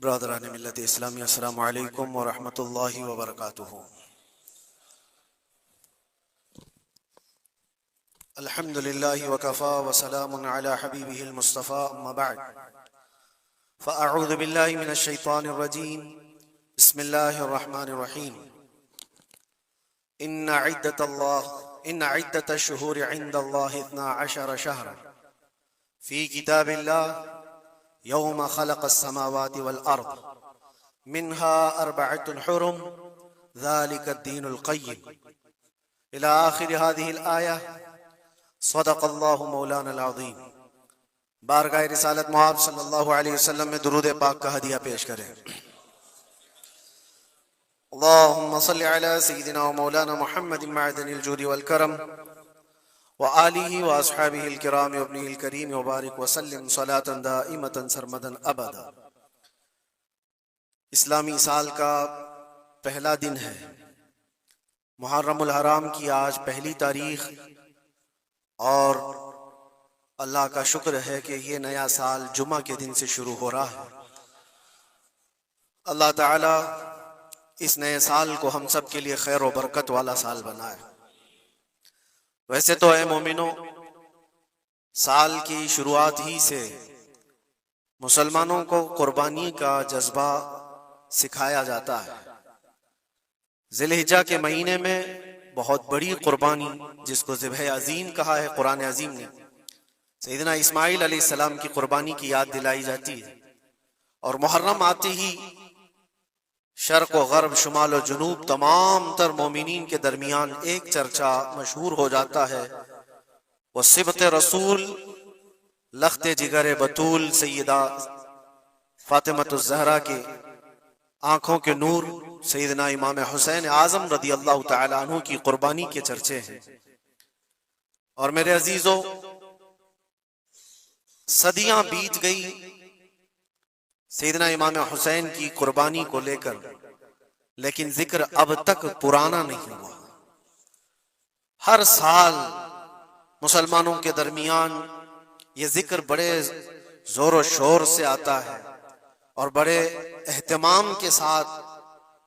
برادران ملت اسلامی، السلام علیکم ورحمۃ اللہ وبرکاتہ۔ الحمد للہ وکفا وسلام علی حبیبہ المصطفى، اما بعد فاعوذ باللہ من الشیطان الرجیم، بسم اللہ الرحمن الرحیم۔ ان عدت الشہور عند اللہ 12 شہرا فی کتاب اللہ یوم خلق السماوات والارض منها 4 حرم ذلك الدین القیم الى آخر هذه الآیہ۔ صدق اللہ مولانا العظیم۔ بارگاہ رسالت محب صلی اللہ علیہ وسلم میں درود پاک کا ہدیہ پیش کریں۔ اللہم صلی علی سیدنا و مولانا محمد معدن الجود والکرم وآلہ واصحابہ الکرام وابنہ الکریم وبارک وسلم صلاة دائمة سرمدا ابدا۔ اسلامی سال کا پہلا دن ہے، محرم الحرام کی آج پہلی تاریخ، اور اللہ کا شکر ہے کہ یہ نیا سال جمعہ کے دن سے شروع ہو رہا ہے۔ اللہ تعالیٰ اس نئے سال کو ہم سب کے لیے خیر و برکت والا سال بنائے۔ ویسے تو اے مومنوں، سال کی شروعات ہی سے مسلمانوں کو قربانی کا جذبہ سکھایا جاتا ہے۔ ذی الحجہ کے مہینے میں بہت بڑی قربانی، جس کو ذبح عظیم کہا ہے قرآن عظیم نے، سیدنا اسماعیل علیہ السلام کی قربانی کی یاد دلائی جاتی ہے۔ اور محرم آتے ہی شرق و غرب، شمال و جنوب، تمام تر مومنین کے درمیان ایک چرچا مشہور ہو جاتا ہے، وہ صبت رسول، لخت جگر بطول سیدہ فاطمۃ الزہرا کے آنکھوں کے نور سیدنا امام حسین اعظم رضی اللہ تعالی عنہ کی قربانی کے چرچے ہیں۔ اور میرے عزیزو، صدیاں بیت گئی سیدنا امام حسین کی قربانی کو لے کر، لیکن ذکر اب تک پرانا نہیں ہوا۔ ہر سال مسلمانوں کے درمیان یہ ذکر بڑے زور و شور سے آتا ہے، اور بڑے اہتمام کے ساتھ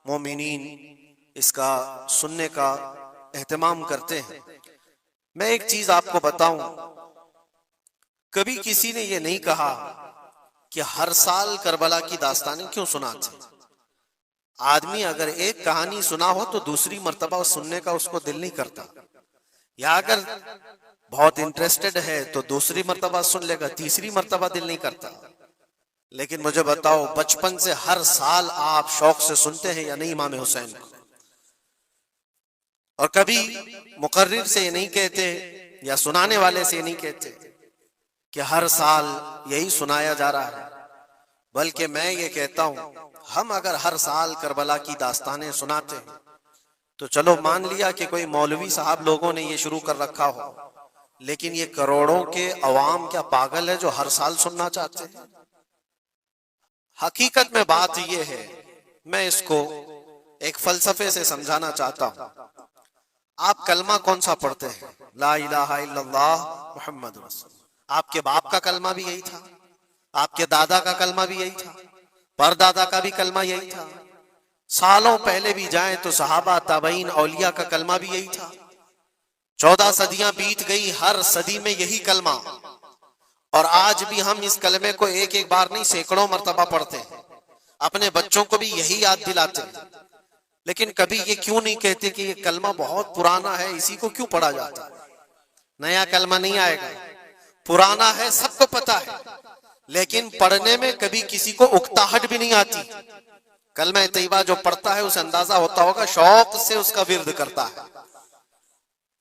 مومنین اس کا سننے کا اہتمام کرتے ہیں۔ میں ایک چیز آپ کو بتاؤں، کبھی کسی نے یہ نہیں کہا کہ ہر سال کربلا کی داستانیں کیوں سناتے ہیں۔ آدمی اگر ایک کہانی سنا ہو تو دوسری مرتبہ سننے کا اس کو دل نہیں کرتا، یا اگر بہت انٹرسٹڈ ہے تو دوسری مرتبہ سن لے گا، تیسری مرتبہ دل نہیں کرتا۔ لیکن مجھے بتاؤ، بچپن سے ہر سال آپ شوق سے سنتے ہیں یا نہیں امام حسین کو؟ اور کبھی مقرر سے یہ نہیں کہتے یا سنانے والے سے یہ نہیں کہتے کہ ہر سال یہی سنایا جا رہا ہے، بلکہ میں یہ کہتا ہوں، ہم اگر ہر سال کربلا کی داستانیں سناتے ہیں تو چلو مان لیا کہ کوئی مولوی صاحب لوگوں نے یہ شروع کر رکھا ہو، لیکن یہ کروڑوں کے عوام کیا پاگل ہے جو ہر سال سننا چاہتے ہیں؟ حقیقت میں بات یہ ہے، میں اس کو ایک فلسفے سے سمجھانا چاہتا ہوں۔ آپ کلمہ کون سا پڑھتے ہیں؟ لا الہ الا اللہ محمد رسول اللہ۔ آپ کے باپ کا کلمہ بھی یہی تھا، آپ کے دادا کا کلمہ بھی یہی تھا، پردادا کا بھی کلمہ یہی تھا، سالوں پہلے بھی جائیں تو صحابہ، تابعین، اولیاء کا کلمہ بھی یہی تھا۔ 14 صدیاں بیت گئی، ہر صدی میں یہی کلمہ، اور آج بھی ہم اس کلمے کو ایک ایک بار نہیں سینکڑوں مرتبہ پڑھتے ہیں، اپنے بچوں کو بھی یہی یاد دلاتے ہیں۔ لیکن کبھی یہ کیوں نہیں کہتے کہ یہ کلمہ بہت پرانا ہے، اسی کو کیوں پڑھا جاتا ہے؟ نیا کلمہ نہیں آئے گا، پرانا ہے، سب کو پتا ہے، لیکن پڑھنے میں کبھی کسی کو اکتاہٹ بھی نہیں آتی۔ کلمہ طیبہ جو پڑھتا ہے اسے اندازہ ہوتا ہوگا، شوق سے اس کا ورد کرتا ہے۔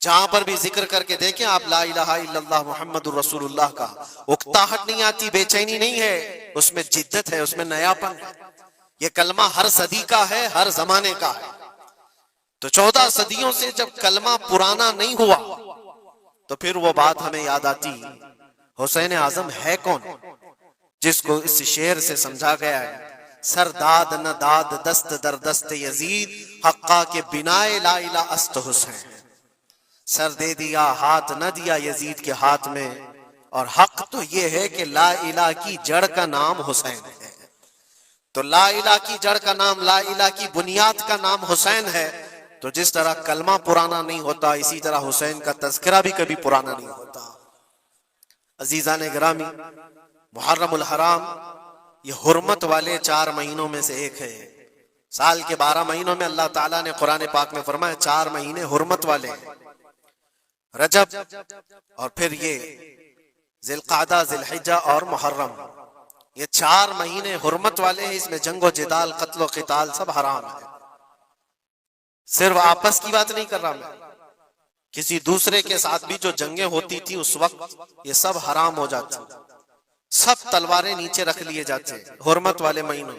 جہاں پر بھی ذکر کر کے دیکھیں آپ لا الہ الا اللہ محمد الرسول اللہ کا، اکتاہٹ نہیں آتی، بے چینی نہیں ہے، اس میں جدت ہے، اس میں نیاپن ہے۔ یہ کلمہ ہر صدی کا ہے، ہر زمانے کا ہے۔ تو 14 صدیوں سے جب کلمہ پرانا نہیں ہوا تو پھر وہ بات ہمیں یاد آتی، حسین اعظم ہے کون، جس کو اس شعر سے سمجھا گیا ہے، سر داد نہ داد دست در دست یزید، حقا کے بنائے لا الہ است حسین۔ سر دے دیا ہاتھ نہ دیا یزید کے ہاتھ میں، اور حق تو یہ ہے کہ لا الہ کی جڑ کا نام حسین ہے۔ تو لا الہ کی جڑ کا نام، لا الہ کی بنیاد کا نام حسین ہے، تو جس طرح کلمہ پرانا نہیں ہوتا اسی طرح حسین کا تذکرہ بھی کبھی پرانا نہیں ہوتا۔ عزیزان گرامی، محرم الحرام یہ حرمت والے 4 مہینوں میں سے ایک ہے۔ سال کے 12 مہینوں میں اللہ تعالیٰ نے قرآن پاک میں فرمایا 4 مہینے حرمت والے ہیں، رجب اور پھر یہ ذی القعدہ، ذی الحجہ اور محرم، یہ 4 مہینے حرمت والے ہیں۔ اس میں جنگ و جدال، قتل و قتال سب حرام ہے۔ صرف آپس کی بات نہیں کر رہا میں، کسی دوسرے کے ساتھ بھی جو جنگیں ہوتی تھی اس وقت یہ سب حرام ہو جاتی، سب تلواریں نیچے رکھ لیے جاتے حرمت والے مہینوں۔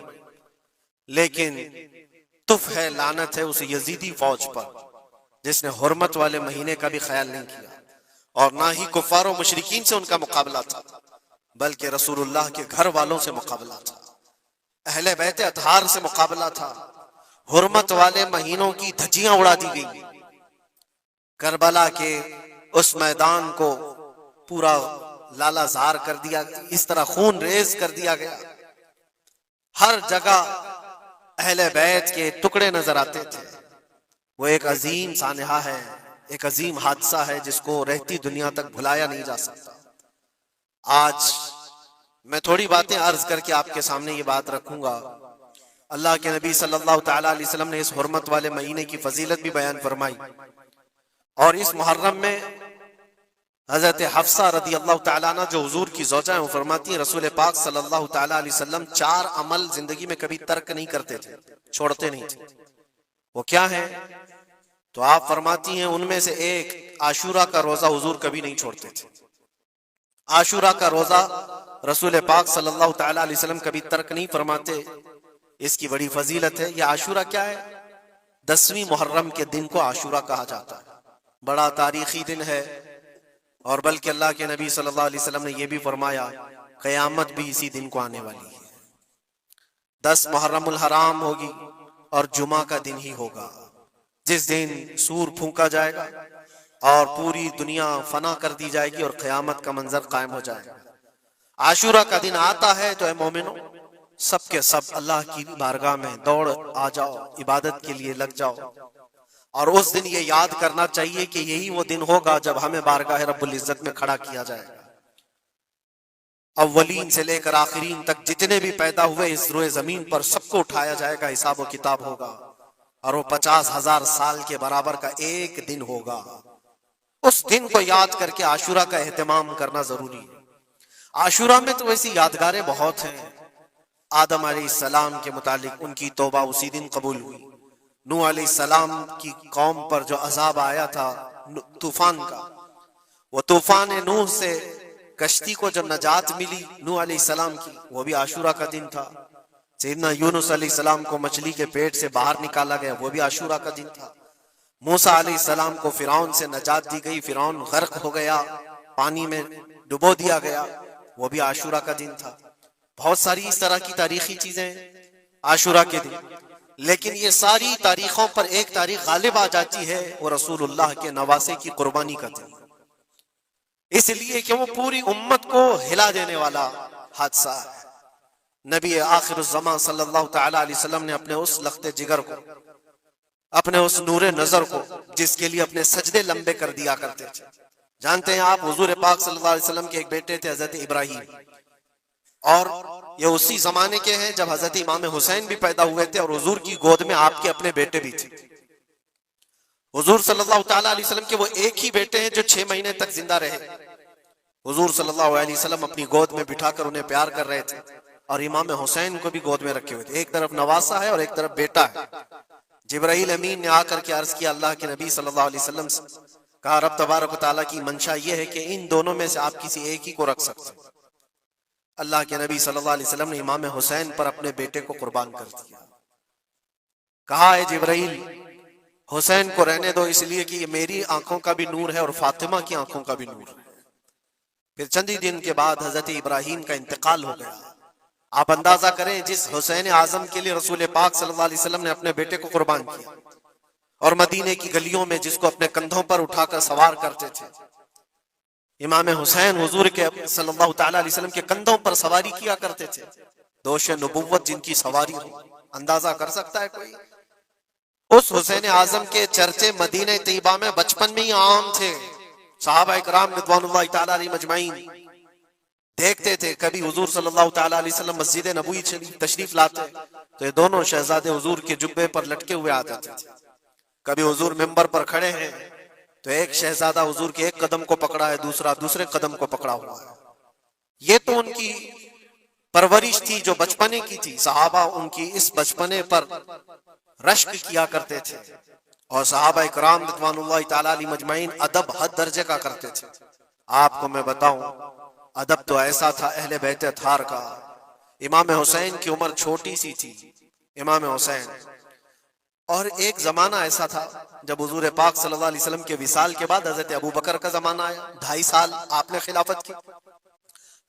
لیکن تف ہے، لعنت ہے اس یزیدی فوج پر جس نے حرمت والے مہینے کا بھی خیال نہیں کیا، اور نہ ہی کفار و مشرکین سے ان کا مقابلہ تھا، بلکہ رسول اللہ کے گھر والوں سے مقابلہ تھا، اہل بیت اطہار سے مقابلہ تھا۔ حرمت والے مہینوں کی دھجیاں اڑا دی گئی، کربلا کے اس میدان کو پورا لالا زار کر دیا، اس طرح خون ریز کر دیا گیا، ہر جگہ اہل بیت کے ٹکڑے نظر آتے تھے۔ وہ ایک عظیم سانحہ ہے، ایک عظیم حادثہ ہے جس کو رہتی دنیا تک بھلایا نہیں جا سکتا۔ آج میں تھوڑی باتیں عرض کر کے آپ کے سامنے یہ بات رکھوں گا۔ اللہ کے نبی صلی اللہ تعالیٰ علیہ وسلم نے اس حرمت والے مہینے کی فضیلت بھی بیان فرمائی، اور اس محرم میں حضرت حفصہ رضی اللہ تعالیٰ عنہ جو حضور کی زوجہ ہیں وہ فرماتی ہیں رسول پاک صلی اللہ تعالیٰ علیہ وسلم 4 عمل زندگی میں کبھی ترک نہیں کرتے تھے، چھوڑتے نہیں تھے۔ وہ کیا ہیں؟ تو آپ فرماتی ہیں ان میں سے ایک عاشورہ کا روزہ حضور کبھی نہیں چھوڑتے تھے۔ عاشورہ کا روزہ رسول پاک صلی اللہ تعالیٰ علیہ وسلم کبھی ترک نہیں فرماتے، اس کی بڑی فضیلت ہے۔ یہ عاشورہ کیا ہے؟ 10ویں محرم کے دن کو عاشورہ کہا جاتا ہے، بڑا تاریخی دن ہے، اور بلکہ اللہ کے نبی صلی اللہ علیہ وسلم نے یہ بھی فرمایا قیامت بھی اسی دن کو آنے والی ہے۔ 10 محرم الحرام ہوگی اور جمعہ کا دن ہی ہوگا جس دن سور پھونکا جائے گا اور پوری دنیا فنا کر دی جائے گی اور قیامت کا منظر قائم ہو جائے گا۔ عاشورہ کا دن آتا ہے تو اے مومنو سب کے سب اللہ کی بارگاہ میں دوڑ آ جاؤ، عبادت کے لیے لگ جاؤ، اور اس دن یہ یاد کرنا چاہیے کہ یہی وہ دن ہوگا جب ہمیں بارگاہ رب العزت میں کھڑا کیا جائے گا۔ اولین سے لے کر آخرین تک جتنے بھی پیدا ہوئے اس روئے زمین پر سب کو اٹھایا جائے گا، حساب و کتاب ہوگا، اور وہ 50,000 سال کے برابر کا ایک دن ہوگا۔ اس دن کو یاد کر کے عاشورہ کا اہتمام کرنا ضروری ہے۔ عاشورہ میں تو ویسی یادگاریں بہت ہیں۔ آدم علیہ السلام کے متعلق ان کی توبہ اسی دن قبول ہوئی۔ نوح علیہ السلام کی قوم پر جو عذاب آیا تھا طوفان کا، وہ طوفان نوح سے کشتی کو جو نجات ملی نوح علیہ السلام کی، وہ بھی عاشورہ کا دن تھا۔ سیدنا یونس علیہ السلام کو مچھلی کے پیٹ سے باہر نکالا گیا، وہ بھی عاشورہ کا دن تھا۔ موسیٰ علیہ السلام کو فرعون سے نجات دی گئی، فرعون غرق ہو گیا، پانی میں ڈبو دیا گیا، وہ بھی عاشورہ کا دن تھا۔ بہت ساری اس طرح کی تاریخی چیزیں عاشورہ کے دن، لیکن یہ ساری تاریخوں پر ایک تاریخ غالب آ جاتی ہے، وہ رسول اللہ کے نواسے کی قربانی کا دن، اس لیے کہ وہ پوری امت کو ہلا دینے والا حادثہ ہے۔ نبی آخر الزمان صلی اللہ تعالی علیہ وسلم نے اپنے اس لخت جگر کو، اپنے اس نور نظر کو، جس کے لیے اپنے سجدے لمبے کر دیا کرتے تھے، جانتے ہیں آپ حضور پاک صلی اللہ علیہ وسلم کے ایک بیٹے تھے حضرت ابراہیم، اور یہ اسی زمانے کے ہیں جب حضرت امام حسین بھی پیدا ہوئے تھے، اور حضور کی گود میں آپ کے اپنے بیٹے بھی تھے۔ حضور صلی اللہ تعالیٰ علیہ وسلم کے وہ ایک ہی بیٹے ہیں جو 6 مہینے تک زندہ رہے۔ حضور صلی اللہ علیہ وسلم اپنی گود میں بٹھا کر انہیں پیار کر رہے تھے، اور امام حسین کو بھی گود میں رکھے ہوئے تھے، ایک طرف نواسا ہے اور ایک طرف بیٹا ہے۔ جبرائیل امین نے آ کر کے عرض کیا اللہ کے نبی صلی اللہ علیہ وسلم سے، کہا رب تبارک و تعالیٰ کی منشا یہ ہے کہ ان دونوں میں سے آپ کسی ایک ہی کو رکھ سکتے ہیں۔ اللہ کے نبی صلی اللہ علیہ وسلم نے امام حسین پر اپنے بیٹے کو قربان کر دیا۔ کہا اے جبرائیل حسین کو رہنے دو، اس لیے کہ یہ میری آنکھوں کا بھی نور ہے اور فاطمہ کی آنکھوں کا بھی نور ہے۔ پھر چند ہی دن کے بعد حضرت ابراہیم کا انتقال ہو گیا۔ آپ اندازہ کریں جس حسین اعظم کے لیے رسول پاک صلی اللہ علیہ وسلم نے اپنے بیٹے کو قربان کیا، اور مدینے کی گلیوں میں جس کو اپنے کندھوں پر اٹھا کر سوار کرتے تھے، امام حسین حضور کے صلی اللہ تعالیٰ علیہ وسلم کے کندھوں پر سواری کیا کرتے تھے، دوش نبوت جن کی سواری ہو، اندازہ کر سکتا ہے کوئی؟ اس حسین اعظم کے چرچے مدینہ طیبہ میں بچپن میں ہی عام تھے. صحابہ اکرام رضوان اللہ تعالی علیہ مجمعین دیکھتے تھے. کبھی حضور صلی اللہ تعالی علیہ وسلم مسجد نبوی تشریف لاتے تو یہ دونوں شہزادے حضور کے جبے پر لٹکے ہوئے آتے تھے. کبھی حضور ممبر پر کھڑے ہیں تو ایک شہزادہ حضور کے ایک قدم کو پکڑا ہے، دوسرا دوسرے قدم کو پکڑا ہوا ہے. یہ تو ان کی پرورش تھی جو بچپنے کی تھی. صحابہ ان کی اس بچپنے پر رشک کیا کرتے تھے، اور صحابہ اکرام رضوان اللہ تعالی علیہ مجمعین ادب حد درجے کا کرتے تھے. آپ کو میں بتاؤں، ادب تو ایسا تھا اہل بیت اطہار کا. امام حسین کی عمر چھوٹی سی تھی، امام حسین. اور ایک زمانہ ایسا تھا جب حضور پاک صلی اللہ علیہ وسلم کے وصال کے بعد حضرت ابو بکر کا زمانہ آیا، 2.5 سال آپ نے خلافت کی.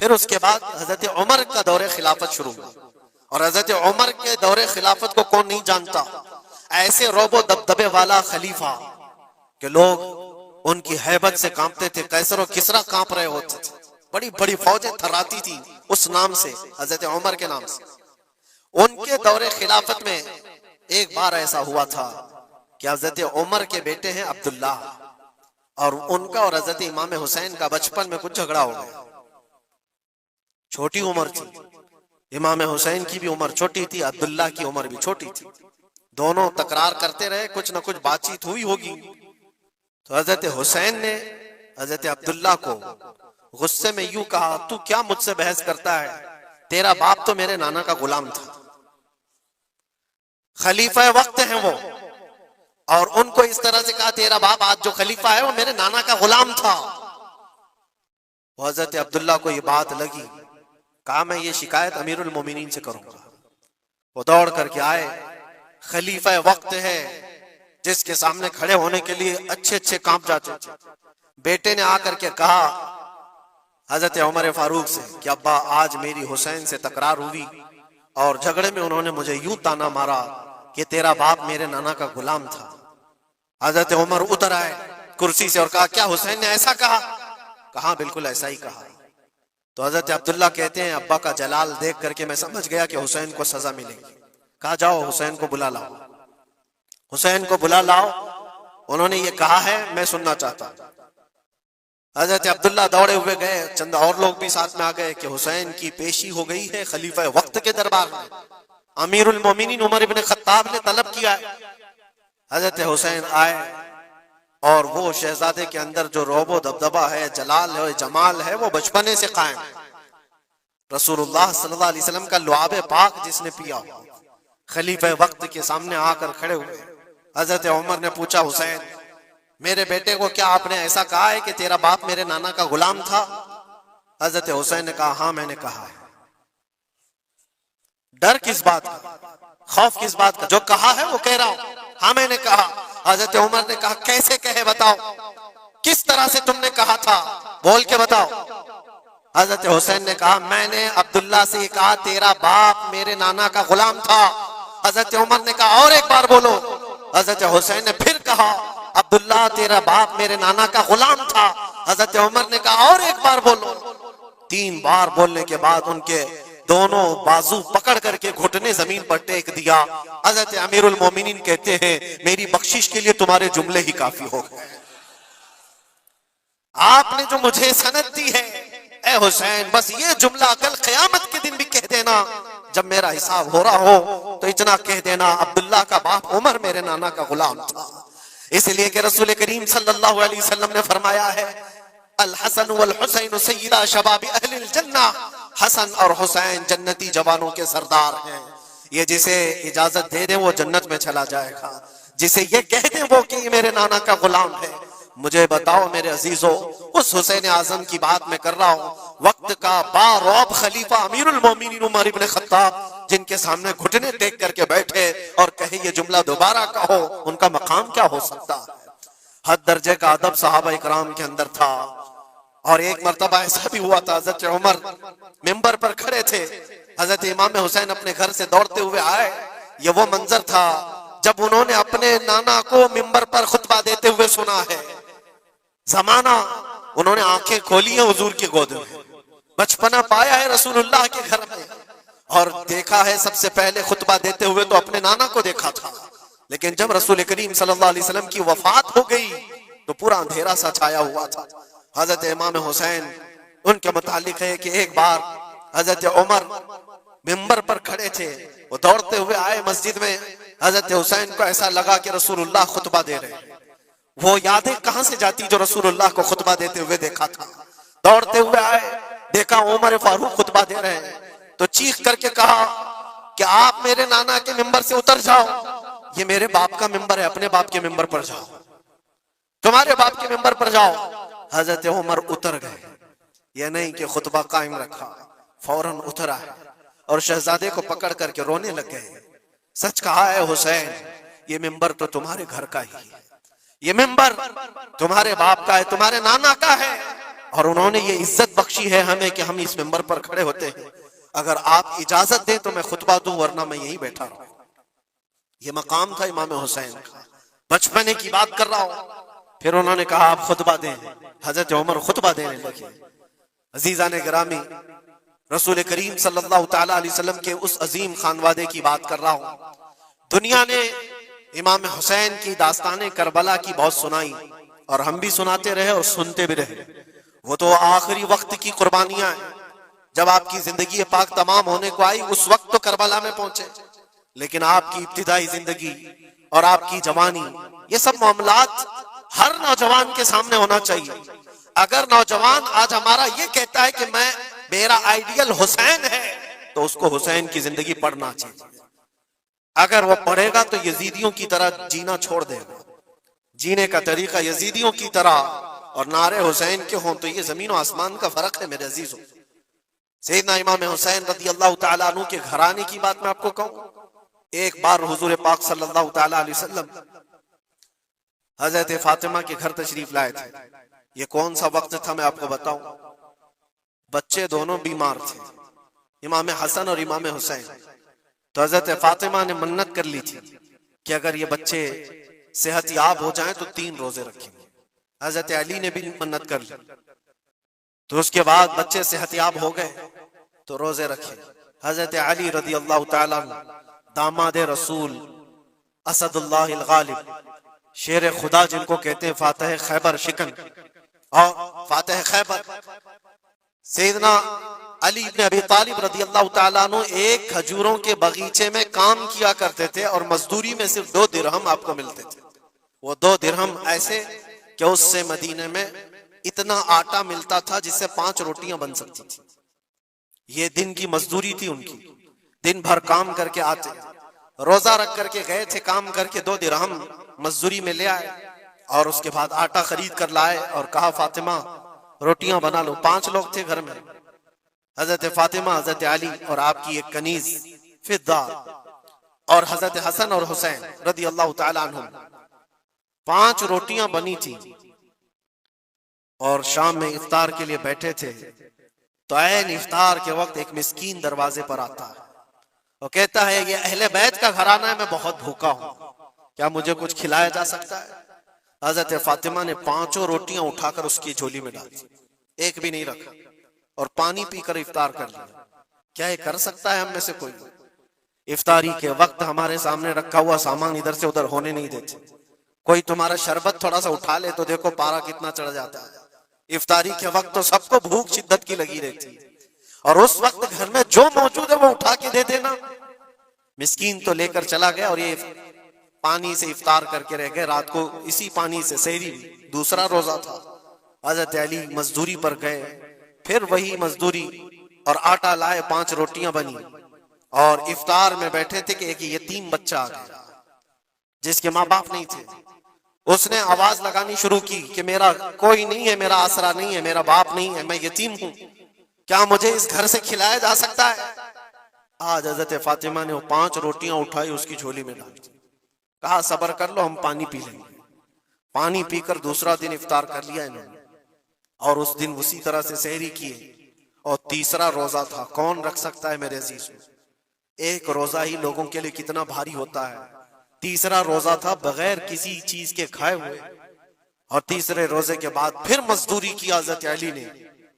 پھر اس کے بعد حضرت عمر کا دور خلافت شروع ہوا. اور حضرت عمر کے دور خلافت کو کون نہیں جانتا؟ ایسے روب و دبدبے والا خلیفہ کہ لوگ ان کی ہیبت سے کانپتے تھے. قیصر و کسریٰ کانپ رہے ہوتے تھے، بڑی بڑی فوجیں تھراتی تھی اس نام سے، حضرت عمر کے نام سے. ان کے دور خلافت میں ایک بار ایسا ہوا تھا کہ حضرت عمر کے بیٹے ہیں عبداللہ، اور ان کا اور حضرت امام حسین کا بچپن میں کچھ جھگڑا ہو گیا. چھوٹی عمر تھی، امام حسین کی بھی عمر چھوٹی تھی، عبداللہ کی عمر بھی چھوٹی تھی. دونوں تکرار کرتے رہے، کچھ نہ کچھ بات چیت ہوئی ہوگی. تو حضرت حسین نے حضرت عبداللہ کو غصے میں یوں کہا، تو کیا مجھ سے بحث کرتا ہے؟ تیرا باپ تو میرے نانا کا غلام تھا، خلیفہ وقت ہیں وہ، اور ان کو اس طرح سے کہا تیرا باپ آج جو خلیفہ ہے وہ میرے نانا کا غلام تھا. وہ حضرت عبداللہ کو یہ بات لگی، کہا میں یہ شکایت امیر المومنین سے کروں گا. وہ دوڑ کر کے آئے، خلیفہ وقت ہے جس کے سامنے کھڑے ہونے کے لیے اچھے اچھے کانپ جاتے تھے. بیٹے نے آ کر کے کہا حضرت عمر فاروق سے کہ ابا آج میری حسین سے تکرار ہوئی اور جھگڑے میں انہوں نے مجھے یوں تانا مارا کہ تیرا باپ میرے نانا کا غلام تھا. حضرت عمر اتر آئے کرسی سے اور کہا کیا حسین نے ایسا کہا؟ کہا بالکل ایسا ہی کہا. تو حضرت عبداللہ کہتے ہیں ابا کا جلال دیکھ کر کے میں سمجھ گیا کہ حسین کو سزا ملے گی. کہا جاؤ حسین کو بلا لاؤ. حسین کو بلا لاؤ، انہوں نے یہ کہا ہے میں سننا چاہتا ہوں. حضرت عبداللہ دوڑے ہوئے گئے، چند اور لوگ بھی ساتھ میں آ گئے کہ حسین کی پیشی ہو گئی ہے خلیفہ وقت کے دربار میں. امیر المومنین عمر ابن خطاب نے طلب کیا ہے. حضرت حسین آئے، اور وہ شہزادے کے اندر جو روب و دبدبہ ہے، جلال ہے، جمال ہے، وہ بچپنے سے قائم ہے. رسول اللہ صلی اللہ علیہ وسلم کا لعاب پاک جس نے پیا، خلیفہ وقت کے سامنے آ کر کھڑے ہوئے. حضرت عمر نے پوچھا حسین میرے بیٹے کو کیا آپ نے ایسا کہا ہے کہ تیرا باپ میرے نانا کا غلام تھا؟ حضرت حسین نے کہا ہاں میں نے کہا ہے. ڈر کس بات کا، خوف کس بات کا؟ جو کہا ہے وہ کہہ رہا ہوں، ہاں میں نے کہا. حضرت عمر نے کہا کیسے کہے بتاؤ، کس طرح سے تم نے کہا تھا، بول کے بتاؤ. حضرت حسین نے کہا میں نے عبداللہ سے یہ کہا تیرا باپ میرے نانا کا غلام تھا. حضرت عمر نے کہا اور ایک بار بولو. حضرت حسین نے پھر کہا عبداللہ تیرا باپ میرے نانا کا غلام تھا. حضرت عمر نے کہا اور ایک بار بولو. 3 بار بولنے کے بعد ان کے دونوں بازو پکڑ کر کے گھٹنے زمین پر ٹیک دیا. حضرت امیر المومنین کہتے ہیں میری بخشش کے لیے تمہارے جملے ہی کافی ہو گئے. آپ نے جو مجھے سند دی ہے اے حسین، بس یہ جملہ کل قیامت کے دن بھی کہہ دینا، جب میرا حساب ہو رہا ہو تو اتنا کہہ دینا عبداللہ کا باپ عمر میرے نانا کا غلام تھا. اس لیے کہ رسول کریم صلی اللہ علیہ وسلم نے فرمایا ہے الحسن والحسین سیدہ شباب اہل الجنہ، حسن اور حسین جنتی جوانوں کے سردار ہیں. یہ جسے اجازت دے دیں وہ جنت میں چلا جائے گا، جسے یہ کہہ دیں وہ کہ یہ میرے نانا کا غلام ہے. مجھے بتاؤ میرے عزیزو، اس حسین اعظم کی بات میں کر رہا ہوں، وقت کا بارعب خلیفہ امیر المومنین عمر ابن خطاب جن کے سامنے گھٹنے ٹیک کر کے بیٹھے اور کہے یہ جملہ دوبارہ کہو، ان کا مقام کیا ہو سکتا ہے؟ حد درجے کا ادب صحابہ اکرام کے اندر تھا. اور ایک مرتبہ ایسا بھی ہوا تھا، حضرت عمر ممبر پر کھڑے تھے، حضرت امام حسین اپنے گھر سے دوڑتے ہوئے آئے. یہ وہ منظر تھا جب انہوں نے اپنے نانا کو ممبر پر خطبہ دیتے ہوئے سنا ہے. زمانہ انہوں نے آنکھیں کھولی ہیں حضور کی گود میں، بچپنا پایا ہے رسول اللہ کے گھر میں، اور دیکھا ہے سب سے پہلے خطبہ دیتے ہوئے تو اپنے نانا کو دیکھا تھا، لیکن جب رسول کریم صلی اللہ علیہ وسلم کی وفات ہو گئی تو پورا اندھیرا سا چھایا ہوا تھا۔ حضرت امام حسین ان کے متعلق ہے کہ ایک بار حضرت عمر ممبر پر کھڑے تھے، وہ دوڑتے ہوئے آئے مسجد میں، حضرت حسین کو ایسا لگا کہ رسول اللہ خطبہ دے رہے ہیں، وہ یادیں کہاں سے جاتی جو رسول اللہ کو خطبہ دیتے ہوئے دیکھا تھا۔ دوڑتے ہوئے آئے، دیکھا عمر فاروق خطبہ دے رہے ہیں، تو چیخ کر کے کہا کہ آپ میرے نانا کے ممبر سے اتر جاؤ، یہ میرے باپ کا ممبر ہے، اپنے باپ کے ممبر پر جاؤ، تمہارے باپ کے ممبر پر جاؤ۔ حضرت عمر اتر گئے، یہ نہیں کہ خطبہ قائم رکھا، فوراً اتر آئے اور شہزادے کو پکڑ کر کے رونے لگ گئے۔ سچ کہا ہے حسین، یہ ممبر تو تمہارے گھر کا ہی ہے، یہ ممبر تمہارے باپ کا ہے، تمہارے نانا کا ہے، اور انہوں نے یہ عزت بخشی ہے ہمیں کہ ہم اس ممبر پر کھڑے ہوتے ہیں، اگر آپ اجازت دیں تو میں خطبہ دوں، ورنہ میں یہیں بیٹھا رہوں۔ یہ مقام تھا امام حسین کا، بچپنے کی بات کر رہا ہوں۔ پھر انہوں نے کہا آپ خطبہ دیں، حضرت عمر خطبہ دینے لگے۔ عزیزان گرامی، رسول کریم صلی اللہ تعالی علیہ وسلم کے اس عظیم خانوادے کی بات کر رہا ہوں۔ دنیا نے امام حسین کی داستان کربلا کی بہت سنائی، اور ہم بھی سناتے رہے اور سنتے بھی رہے۔ وہ تو آخری وقت کی قربانیاں ہیں، جب آپ کی زندگی پاک تمام ہونے کو آئی اس وقت تو کربلا میں پہنچے، لیکن آپ کی ابتدائی زندگی اور آپ کی جوانی، یہ سب معاملات ہر نوجوان کے سامنے ہونا چاہیے۔ اگر نوجوان آج ہمارا یہ کہتا ہے کہ میرا آئیڈیل حسین ہے، تو اس کو حسین کی زندگی پڑھنا چاہیے۔ اگر وہ پڑھے گا تو یزیدیوں کی طرح جینا چھوڑ دے گا، جینے کا طریقہ یزیدیوں کی طرح اور نعرے حسین کے ہوں تو یہ زمین و آسمان کا فرق ہے میرے عزیزوں۔ سیدنا امام حسین رضی اللہ تعالیٰ عنہ کے گھرانے کی بات میں آپ کو کہوں، ایک بار حضور پاک صلی اللہ تعالیٰ علیہ وسلم حضرت فاطمہ کے گھر تشریف لائے تھے۔ یہ کون سا وقت تھا میں آپ کو بتاؤں، بچے دونوں بیمار تھے، امام حسن اور امام حسین۔ تو حضرت فاطمہ نے منت کر لی تھی کہ اگر یہ بچے صحت یاب ہو جائیں تو 3 روزے رکھیں گے۔ حضرت علی نے بھی منت کر لی، تو اس کے بعد بچے صحت یاب ہو گئے تو روزے رکھے۔ حضرت علی رضی اللہ تعالیٰ عنہ داماد رسول، اسد اللہ الغالب، شیر خدا جن کو کہتے ہیں، فاتح خیبر شکن اور فاتح خیبر، سیدنا علی بن ابی طالب رضی اللہ تعالیٰ عنہ ایک کھجوروں کے باغیچے میں کام کیا کرتے تھے، اور مزدوری میں صرف 2 درہم آپ کو ملتے تھے۔ وہ 2 درہم ایسے کہ اس سے مدینے میں اتنا آٹا ملتا تھا جس سے 5 روٹیاں بن سکتی تھی۔ یہ دن کی مزدوری تھی ان کی، دن بھر کام کر کے آتے، روزہ رکھ کر کے گئے تھے، کام کر کے 2 درہم مزدوری میں لے آئے، اور اس کے بعد آٹا خرید کر لائے اور کہا فاطمہ روٹیاں بنا لو۔ 5 لوگ تھے گھر میں، حضرت فاطمہ، حضرت علی اور آپ کی ایک کنیز فضہ، اور حضرت حسن اور حسین رضی اللہ تعالیٰ عنہم۔ 5 روٹیاں بنی تھی، اور شام میں افطار کے لیے بیٹھے تھے، تو عین افطار کے وقت ایک مسکین دروازے پر آتا ہے، وہ کہتا ہے یہ اہل بیت کا گھرانہ ہے، میں بہت بھوکا ہوں، کیا مجھے کچھ کھلایا جا سکتا ہے؟ حضرت فاطمہ نے 5 روٹیاں اٹھا کر اس کی جھولی میں ڈال دی، ایک بھی نہیں رکھا، اور پانی پی کر افطار کر لیا۔ کیا یہ کر سکتا ہے ہم میں سے کوئی؟ افطاری کے وقت ہمارے سامنے رکھا ہوا سامان ادھر سے ادھر ہونے نہیں دیتے۔ کوئی تمہارا شربت تھوڑا سا اٹھا لے تو دیکھو پارا کتنا چڑھ جاتا ہے۔ افطاری کے وقت تو سب کو بھوک شدت کی لگی رہتی ہے، اور اس وقت گھر میں جو موجود ہے وہ اٹھا کے دے دینا۔ مسکین تو لے کر چلا گیا، اور یہ پانی سے افطار کر کے رہ گئے، رات کو اسی پانی سے سحری، دوسرا روزہ تھا۔ حضرت علی مزدوری پر گئے، پھر وہی مزدوری، اور آٹا لائے، 5 روٹیاں بنی، اور افطار میں بیٹھے تھے کہ ایک یتیم بچہ آ گیا جس کے ماں باپ نہیں تھے۔ اس نے آواز لگانی شروع کی کہ میرا کوئی نہیں ہے، میرا آسرا نہیں ہے، میرا باپ نہیں ہے، میں یتیم ہوں، کیا مجھے اس گھر سے کھلایا جا سکتا ہے؟ آج حضرت فاطمہ نے وہ 5 روٹیاں اٹھائی، اس کی جھولی میں ڈال دی، کہا صبر کر لو، ہم پانی پی لیں گے۔ پانی پی کر دوسرا دن افطار کر لیا انہوں نے، اور اس دن اسی طرح سے سحری کیے، اور تیسرا روزہ تھا۔ کون رکھ سکتا ہے میرے عزیز؟ ایک روزہ ہی لوگوں کے لیے کتنا بھاری ہوتا ہے، تیسرا روزہ تھا بغیر کسی چیز کے کھائے ہوئے، اور تیسرے روزے کے بعد پھر مزدوری کی حضرت علی نے،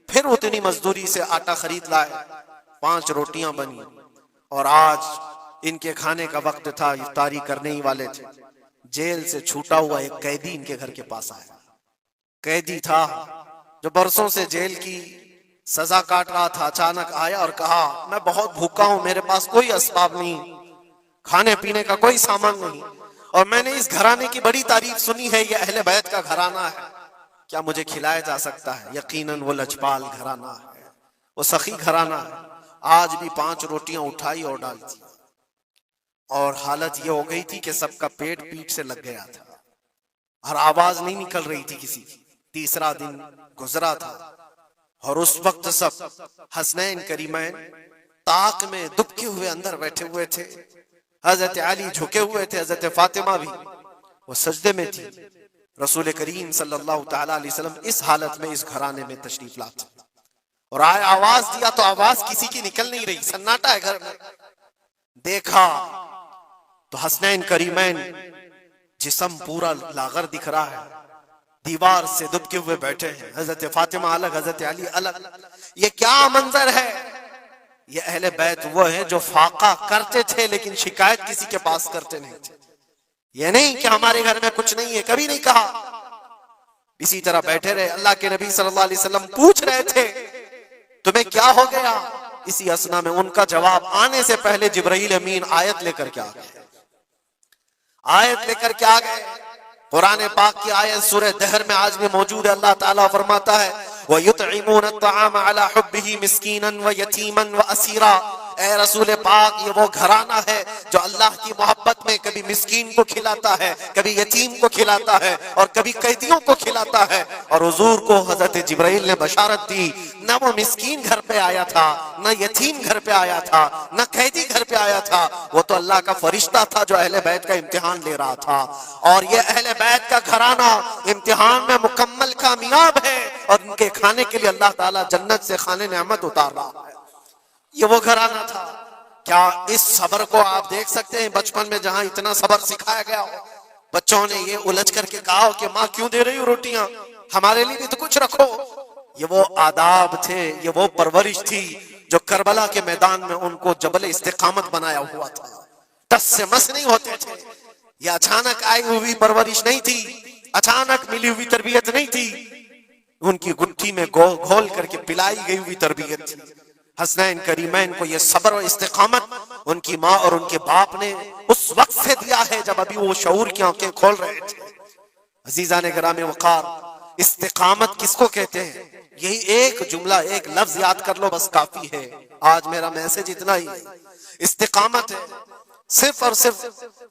پھر اتنی مزدوری سے آٹا خرید لائے، 5 روٹیاں بنی، اور آج ان کے کھانے کا وقت تھا، افطاری کرنے ہی والے تھے، جیل سے چھوٹا ہوا ایک قیدی ان کے گھر کے پاس آیا۔ قیدی تھا جو برسوں سے جیل کی سزا کاٹ رہا تھا، اچانک آیا اور کہا میں بہت بھوکا ہوں، میرے پاس کوئی اسباب نہیں، کھانے پینے کا کوئی سامان نہیں، اور میں نے اس گھرانے کی بڑی تعریف سنی ہے، یہ اہل بیت کا گھرانہ ہے، کیا مجھے کھلایا جا سکتا ہے؟ یقیناً وہ لجپال گھرانہ ہے، وہ سخی گھرانہ ہے۔ آج بھی 5 روٹیاں اٹھائی اور ڈال دی، اور حالت یہ ہو گئی تھی کہ سب کا پیٹ پیٹ سے لگ گیا تھا، اور آواز نہیں نکل رہی تھی کسی کی۔ تیسرا دن گزرا تھا، اور اس وقت سب حسنین کریمین طاق میں دبکے ہوئے اندر بیٹھے ہوئے تھے، حضرت علی جھکے ہوئے تھے، حضرت فاطمہ بھی وہ سجدے میں تھی۔ رسول کریم صلی اللہ تعالی علیہ وسلم اس حالت میں اس گھرانے میں تشریف لاتے اور آئے، آواز دیا تو آواز کسی کی نکل نہیں رہی، سناٹا ہے گھر میں۔ دیکھا تو حسنین کریمین جسم پورا لاغر دکھ رہا ہے، دیوار سے دبکے ہوئے بیٹھے ہیں، حضرت فاطمہ الگ، حضرت علی الگ۔ یہ کیا منظر ہے؟ یہ اہل بیت وہ ہیں جو فاقہ کرتے تھے لیکن شکایت کسی کے پاس کرتے نہیں تھے۔ یہ نہیں کہ ہمارے گھر میں کچھ نہیں ہے، کبھی نہیں کہا۔ اسی طرح بیٹھے رہے۔ اللہ کے نبی صلی اللہ علیہ وسلم پوچھ رہے تھے تمہیں کیا ہو گیا؟ اسی اسنا میں ان کا جواب آنے سے پہلے جبرائیل امین آیت لے کر کے آ گئے، آیت لے کر کے آ گئے۔ قرآن پاک کی آیت سورہ دہر میں آج بھی موجود ہے۔ اللہ تعالیٰ فرماتا ہے وَيُطْعِمُونَ الطَّعَامَ عَلَى حُبِّهِ مِسْكِينًا وَيَتِيمًا وَأَسِيرًا۔ اے رسول پاک، یہ وہ گھرانہ ہے جو اللہ کی محبت میں کبھی مسکین کو کھلاتا ہے، کبھی یتیم کو کھلاتا ہے، اور کبھی قیدیوں کو کھلاتا ہے۔ اور حضور کو حضرت جبرائیل نے بشارت دی، نہ وہ مسکین گھر پہ آیا تھا، نہ یتیم گھر پہ آیا تھا، نہ قیدی گھر پہ آیا تھا، وہ تو اللہ کا فرشتہ تھا جو اہل بیت کا امتحان لے رہا تھا۔ اور یہ اہل بیت کا گھرانہ امتحان میں مکمل کامیاب ہے، اور ان کے کھانے کے لیے اللہ تعالیٰ جنت سے خانے نعمت اتار رہا ہے۔ یہ وہ گھرانہ تھا۔ کیا اس صبر کو آپ دیکھ سکتے ہیں بچپن میں جہاں اتنا صبر سکھایا گیا ہو؟ بچوں نے یہ الجھ کر کے کہا ہو کہ ماں کیوں دے رہی ہو روٹیاں، ہمارے لیے بھی تو کچھ رکھو۔ یہ وہ آداب تھے، یہ وہ پرورش تھی جو کربلا کے میدان میں ان کو جبل استقامت بنایا ہوا تھا۔ ٹس سے مس نہیں ہوتے تھے۔ یہ اچانک آئی ہوئی پرورش نہیں تھی، اچانک ملی ہوئی تربیت نہیں تھی، ان کی گٹھی میں گھول کر کے پلائی گئی ہوئی تربیت تھی۔ حسنین کریمین کو یہ صبر و استقامت ان کی ماں اور ان کے باپ نے اس وقت سے دیا ہے جب ابھی وہ شعور کی آنکھیں کھول رہے تھے۔ عزیزان گرامی وقار، استقامت کس کو کہتے ہیں؟ یہی ایک جملہ، ایک لفظ یاد کر لو بس کافی ہے۔ آج میرا میسج اتنا ہی ہے۔ استقامت ہے صرف اور صرف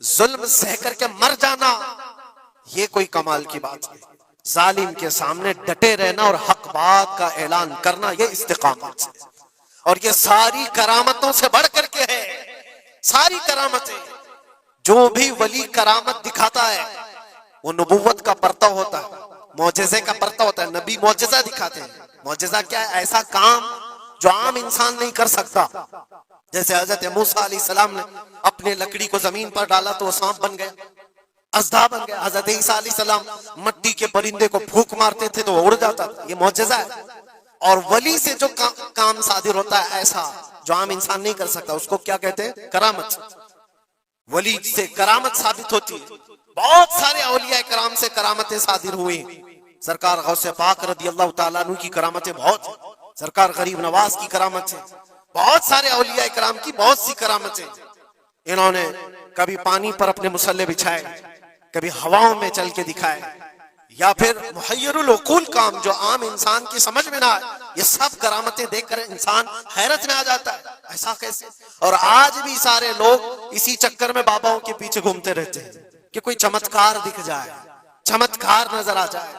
ظلم سہ کر کے مر جانا، یہ کوئی کمال کی بات نہیں۔ ظالم کے سامنے ڈٹے رہنا اور حق بات کا اعلان کرنا، یہ استقامت ہے۔ اور یہ ساری کرامتوں سے بڑھ کر کے ہے۔ ساری کرامتیں، جو بھی ولی کرامت دکھاتا ہے وہ نبوت کا پرتو ہوتا ہے، معجزے کا پرتو ہوتا ہے۔ نبی معجزہ دکھاتے ہیں۔ معجزہ کیا ہے؟ ایسا کام جو عام انسان نہیں کر سکتا۔ جیسے حضرت موسیٰ علیہ السلام نے اپنے لکڑی کو زمین پر ڈالا تو وہ سانپ بن گیا، اژدھا بن گیا۔ حضرت عیسیٰ علیہ السلام مٹی کے پرندے کو پھونک مارتے تھے تو وہ اڑ جاتا تھا، یہ معجزہ ہے۔ اور ولی سے جو کام صادر ہوتا ہے ایسا جو عام انسان نہیں کر سکتا، اس کو کیا کہتے ہیں؟ کرامت۔ ولی سے کرامت ثابت ہوتی ہے۔ بہت سارے اولیاء کرام سے کرامتیں صادر ہوئی۔ سرکار غوث پاک رضی اللہ تعالیٰ عنہ کی کرامتیں بہت ہیں، سرکار غریب نواز کی کرامت ہے، بہت سارے اولیاء کرام کی بہت سی کرامتیں۔ انہوں نے کبھی پانی پر اپنے مصلے بچھائے، کبھی ہواؤں میں چل کے دکھائے، یا پھر محیر العقول کام جو عام انسان کی سمجھ میں نہ آئے، یہ سب کرامتیں دیکھ کر انسان حیرت میں آ جاتا ہے، ایسا کیسے؟ اور آج بھی سارے لوگ اسی چکر میں باباؤں کے پیچھے گھومتے رہتے ہیں کہ کوئی چمتکار دکھ جائے، چمتکار نظر آ جائے۔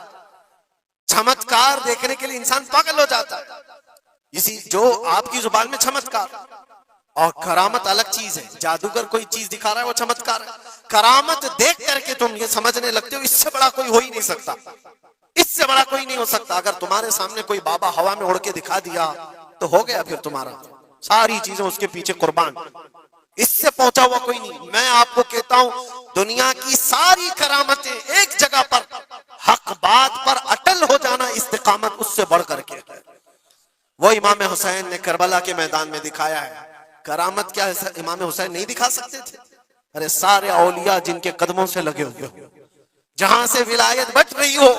چمتکار دیکھنے کے لیے انسان پاگل ہو جاتا ہے۔ اسی جو آپ کی زبان میں چمتکار اور کرامت الگ چیز ہے۔ جادوگر کوئی چیز دکھا رہا ہے وہ چمتکار ہے۔ کرامت دیکھ کر کے تم یہ سمجھنے لگتے ہو اس سے بڑا کوئی ہو ہی نہیں سکتا، اس سے بڑا کوئی نہیں ہو سکتا۔ اگر تمہارے سامنے کوئی بابا ہوا میں اڑ کے دکھا دیا تو ہو گیا پھر تمہارا، ساری چیزیں اس کے پیچھے قربان، اس سے پہنچا ہوا کوئی نہیں۔ میں آپ کو کہتا ہوں دنیا کی ساری کرامتیں ایک جگہ پر حق بات پر اٹل ہو جانا استقامت اس سے بڑھ کر کے۔ وہ امام حسین نے کربلا کے میدان میں دکھایا ہے۔ کرامت کیا امام حسین نہیں دکھا سکتے تھے؟ ارے سارے اولیاء جن کے قدموں سے لگے ہوئے ہو، جہاں سے ولایت بٹ رہی ہو،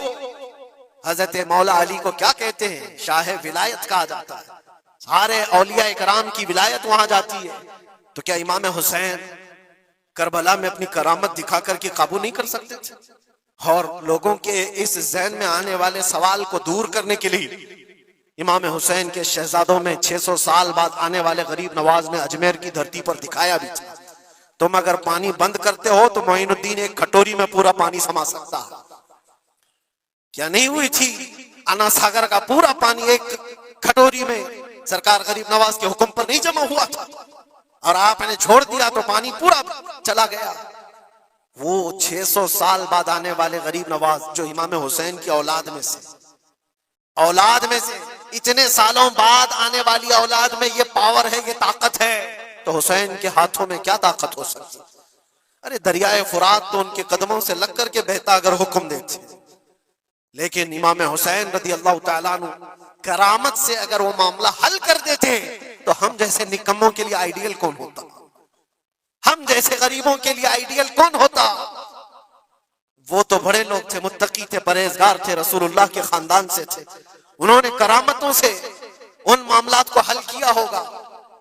حضرت مولا علی کو کیا کہتے ہیں؟ شاہ ولایت کہا جاتا ہے، سارے اولیاء اکرام کی ولایت وہاں جاتی ہے۔ تو کیا امام حسین کربلا میں اپنی کرامت دکھا کر کے قابو نہیں کر سکتے تھے؟ اور لوگوں کے اس ذہن میں آنے والے سوال کو دور کرنے کے لیے امام حسین کے شہزادوں میں 600 سال بعد آنے والے غریب نواز نے اجمیر کی دھرتی پر دکھایا بھی تھا، تم اگر پانی بند کرتے ہو تو معین الدین ایک کھٹوری میں پورا پانی سما سکتا ہے۔ کیا نہیں ہوئی تھی؟ انا ساگر کا پورا پانی ایک کھٹوری میں سرکار غریب نواز کے حکم پر نہیں جمع ہوا تھا، اور آپ نے چھوڑ دیا تو پانی پورا چلا گیا۔ وہ 600 سال بعد آنے والے غریب نواز جو امام حسین کی اولاد میں سے اتنے سالوں بعد آنے والی اولاد میں یہ پاور ہے، یہ طاقت ہے، تو حسین کے ہاتھوں میں کیا طاقت ہو سکتی؟ ارے دریائے فرات تو ان کے قدموں سے لگ کر کے بہتا اگر حکم دیتے، لیکن امام حسین رضی اللہ تعالیٰ عنہ کرامت سے اگر وہ معاملہ حل کر دیتے تو ہم جیسے نکموں کے لیے آئیڈیل کون ہوتا؟ ہم جیسے غریبوں کے لیے آئیڈیل کون ہوتا؟ وہ تو بڑے لوگ تھے، متقی تھے، پرہیزگار تھے، رسول اللہ کے خاندان سے تھے، انہوں نے کرامتوں سے ان معاملات کو حل کیا ہوگا۔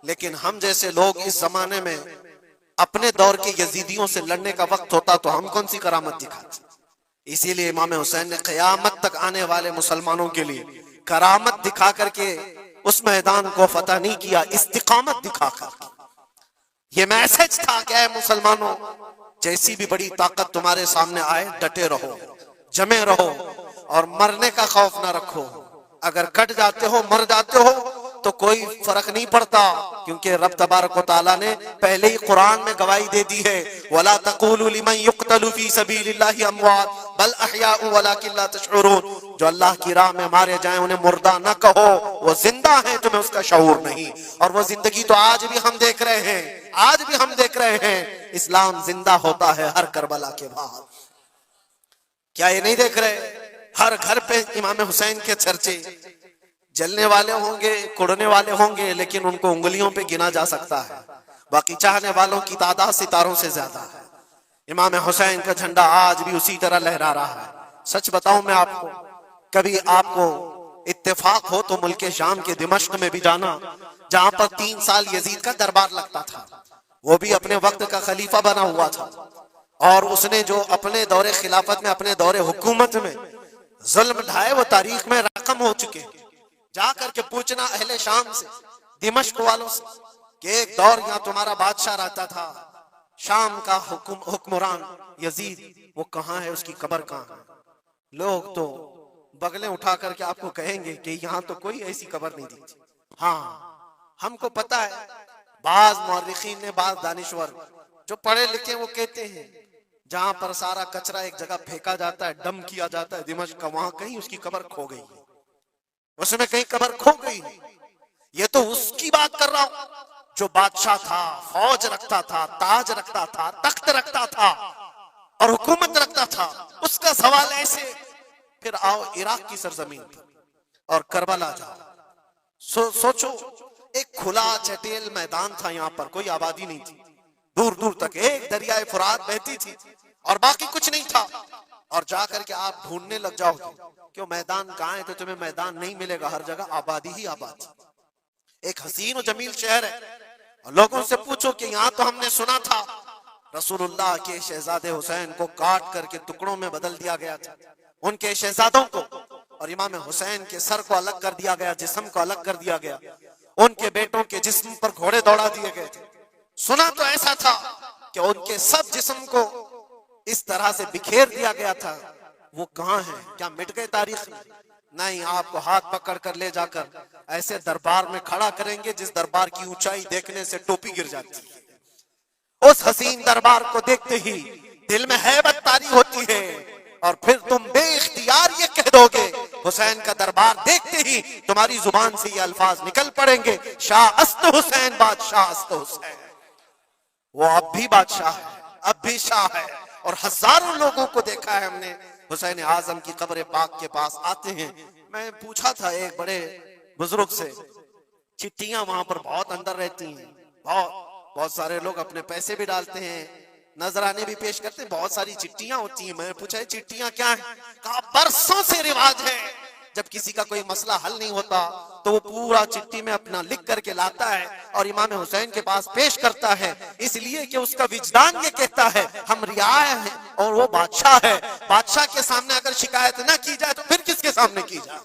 لیکن ہم جیسے لوگ اس زمانے میں اپنے دور کے یزیدیوں سے لڑنے کا وقت ہوتا تو ہم کون سی کرامت دکھاتے؟ اسی لیے امام حسین نے قیامت تک آنے والے مسلمانوں کے لیے کرامت دکھا کر کے اس میدان کو فتح نہیں کیا، استقامت دکھا کر۔ یہ میسج تھا کہ اے مسلمانوں، جیسی بھی بڑی طاقت تمہارے سامنے آئے ڈٹے رہو، جمے رہو، اور مرنے کا خوف نہ رکھو۔ اگر کٹ جاتے ہو، مر جاتے ہو تو کوئی فرق نہیں پڑتا، کیونکہ رب تبارک و تعالیٰ نے پہلے ہی قرآن میں گواہی دے دی ہے وَلَا تَقُولُوا لِمَنْ يُقْتَلُ فِي سَبِيلِ اللَّهِ أَمْوَاتٌ بَلْ أَحْيَاءٌ وَلَكِنْ لَا تَشْعُرُونَ۔ جو اللہ کی راہ میں مارے جائیں انہیں مردہ نہ کہو، وہ زندہ ہیں، تمہیں اس کا شعور نہیں۔ اور وہ زندگی تو آج بھی ہم دیکھ رہے ہیں، آج بھی ہم دیکھ رہے ہیں، اسلام زندہ ہوتا ہے ہر کربلا کے بعد۔ کیا یہ نہیں دیکھ رہے؟ ہر گھر پہ امام حسین کے چرچے، جلنے والے ہوں گے، کڑنے والے ہوں گے، لیکن ان کو انگلیوں پہ گنا جا سکتا ہے، باقی چاہنے والوں کی تعداد ستاروں سے زیادہ ہے۔ امام حسین کا جھنڈا آج بھی اسی طرح لہرا رہا ہے۔ سچ بتاؤں میں آپ کو، کبھی آپ کو اتفاق ہو تو ملک شام کے دمشق میں بھی جانا، جہاں پر 3 سال یزید کا دربار لگتا تھا، وہ بھی اپنے وقت کا خلیفہ بنا ہوا تھا، اور اس نے جو اپنے دور خلافت میں، اپنے دور حکومت میں ظلم ڈھائے وہ تاریخ میں رقم ہو چکے۔ جا کر کے پوچھنا اہل شام سے، دمشق والوں سے، کہ ایک دور یہاں تمہارا بادشاہ رہتا تھا، شام کا حکمران یزید، وہ کہاں ہے، اس کی قبر کہاں ہے؟ لوگ تو بغلیں اٹھا کر کے آپ کو کہیں گے کہ یہاں تو کوئی ایسی قبر نہیں دی۔ ہاں ہم کو پتا ہے، بعض مورخین نے، بعض دانشور جو پڑھے لکھے وہ کہتے ہیں جہاں پر سارا کچرا ایک جگہ پھینکا جاتا ہے، ڈم کیا جاتا ہے دمشق کا، وہاں کہیں اس کی قبر کھو گئی، اس میں کہیں قبر کھو گئی۔ یہ تو اس کی بات کر رہا ہوں جو بادشاہ تھا، فوج رکھتا تھا، تاج رکھتا تھا، تخت رکھتا تھا اور حکومت رکھتا تھا، اس کا سوال ایسے۔ پھر آؤ عراق کی سرزمین پر اور کربلا جاؤ، سوچو ایک کھلا چٹیل میدان تھا، یہاں پر کوئی آبادی نہیں تھی، دور دور تک ایک دریائے فرات بہتی تھی اور باقی کچھ نہیں تھا، اور جا کر کے آپ ڈھونڈنے لگ جاؤ کہ میدان کہاں ہے، تو تمہیں میدان نہیں ملے گا، ہر جگہ آبادی ہی آبادی۔ ایک حسین و جمیل شہر ہے، اور لوگوں سے پوچھو کہ یہاں تو ہم نے سنا تھا رسول اللہ کے شہزادے حسین کو کاٹ کر کے ٹکڑوں میں بدل دیا گیا تھا، ان کے شہزادوں کو، اور امام حسین کے سر کو الگ کر دیا گیا، جسم کو الگ کر دیا گیا، ان کے بیٹوں کے جسم پر گھوڑے دوڑا دیے گئے تھے۔ سنا تو ایسا تھا کہ ان کے سب جسم کو اس طرح سے بکھیر دیا گیا تھا، وہ کہاں ہیں؟ کیا مٹ گئے تاریخ میں؟ نہیں، آپ کو ہاتھ پکڑ کر لے جا کر ایسے دربار میں کھڑا کریں گے جس دربار کی اونچائی دیکھنے سے ٹوپی گر جاتی ہے۔ اس حسین دربار کو دیکھتے ہی دل میں ہیبت طاری ہوتی ہے، اور پھر تم بے اختیار یہ کہہ دو گے، حسین کا دربار دیکھتے ہی تمہاری زبان سے یہ الفاظ نکل پڑیں گے، شاہ است حسین، بادشاہ است حسین۔ وہ اب بھی بادشاہ ہے، اب بھی شاہ ہے، اور ہزاروں لوگوں کو دیکھا ہے ہم نے حسین اعظم کی قبر پاک کے پاس آتے ہیں۔ میں پوچھا تھا ایک بڑے بزرگ سے، چٹیاں وہاں پر بہت اندر رہتی ہیں، بہت سارے لوگ اپنے پیسے بھی ڈالتے ہیں، نذرانے بھی پیش کرتے ہیں، بہت ساری چٹیاں ہوتی ہیں. میں نے پوچھا چٹیاں کیا ہیں؟ کہا برسوں سے رواج ہے، جب کسی کا کوئی مسئلہ حل نہیں ہوتا تو وہ پورا چٹی میں اپنا لکھ کر کے لاتا ہے اور امام حسین کے پاس پیش کرتا ہے، اس لیے کہ اس کا وجدان یہ کہتا ہے ہم رعایا ہیں اور وہ بادشاہ ہے. بادشاہ کے سامنے اگر شکایت نہ کی جائے تو پھر کس کے سامنے کی جائے؟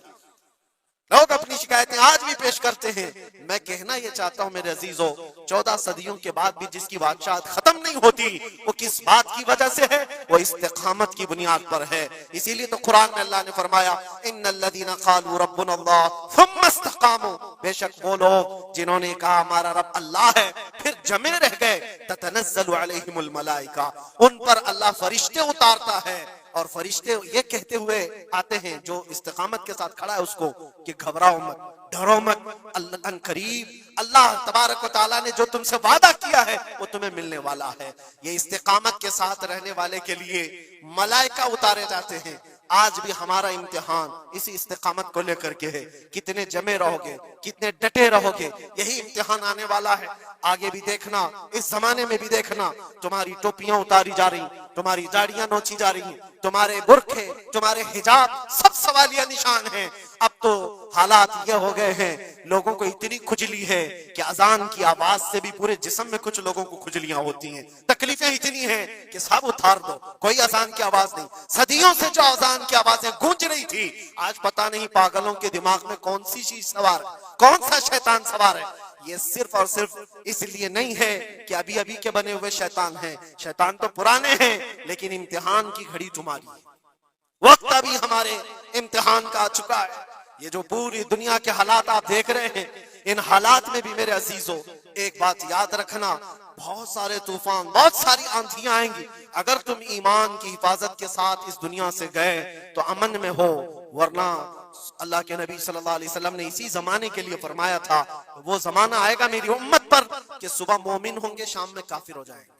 لوگ اپنی شکایتیں آج بھی پیش کرتے ہیں. میں کہنا یہ چاہتا ہوں میرے عزیزو، 14 صدیوں کے بعد بھی جس کی بادشاہت ختم نہیں ہوتی وہ کس بات کی وجہ سے ہے؟ وہ استقامت کی بنیاد پر ہے. اسی لیے تو قرآن میں اللہ نے فرمایا ان الذین قالوا ربنا اللہ ثم استقاموا، بے شک وہ لوگ جنہوں نے کہا ہمارا رب اللہ ہے پھر جمے رہ گئے، تتنزل علیہم الملائکہ، ان پر اللہ فرشتے اتارتا ہے. اور فرشتے یہ کہتے ہوئے آتے ہیں جو استقامت کے ساتھ کھڑا ہے اس کو کہ گھبراؤ مت، ڈرو مت، اللہ ان قریب اللہ تبارک و تعالیٰ نے جو تم سے وعدہ کیا ہے وہ تمہیں ملنے والا ہے. یہ استقامت کے ساتھ رہنے والے کے لیے ملائکہ اتارے جاتے ہیں. آج بھی ہمارا امتحان اسی استقامت کو لے کر کے ہے. کتنے جمے رہو گے، کتنے ڈٹے رہو گے، یہی امتحان آنے والا ہے. آگے بھی دیکھنا، اس زمانے میں بھی دیکھنا، تمہاری ٹوپیاں اتاری جا رہی، تمہاری داڑیاں نوچی جا رہی، تمہارے برقعے، تمہارے حجاب سب سوالیہ نشان ہیں. اب تو حالات یہ ہو گئے ہیں لوگوں کو اتنی کھجلی ہے کہ اذان کی آواز سے بھی پورے جسم میں کچھ لوگوں کو کھجلیاں ہوتی ہیں. تکلیفیں اتنی ہیں کہ سب اتار دو، کوئی اذان کی آواز نہیں. صدیوں سے جو اذان کی آوازیں گونج رہی تھی، آج پتہ نہیں پاگلوں کے دماغ میں کون سی چیز سوار ہے، کون سا شیطان سوار ہے. یہ صرف اور صرف اس لیے نہیں ہے کہ ابھی ابھی کے بنے ہوئے شیطان ہیں، شیطان تو پرانے ہیں، لیکن امتحان کی گھڑی تمہاری ہے. وقت ابھی ہمارے امتحان کا آ چکا ہے. یہ جو پوری دنیا کے حالات آپ دیکھ رہے ہیں، ان حالات میں بھی میرے عزیزو ایک بات یاد رکھنا، بہت سارے طوفان، بہت ساری آندھیاں آئیں گی. اگر تم ایمان کی حفاظت کے ساتھ اس دنیا سے گئے تو امن میں ہو، ورنہ اللہ کے نبی صلی اللہ علیہ وسلم نے اسی زمانے کے لیے فرمایا تھا وہ زمانہ آئے گا میری امت پر کہ صبح مومن ہوں گے، شام میں کافر ہو جائیں گے.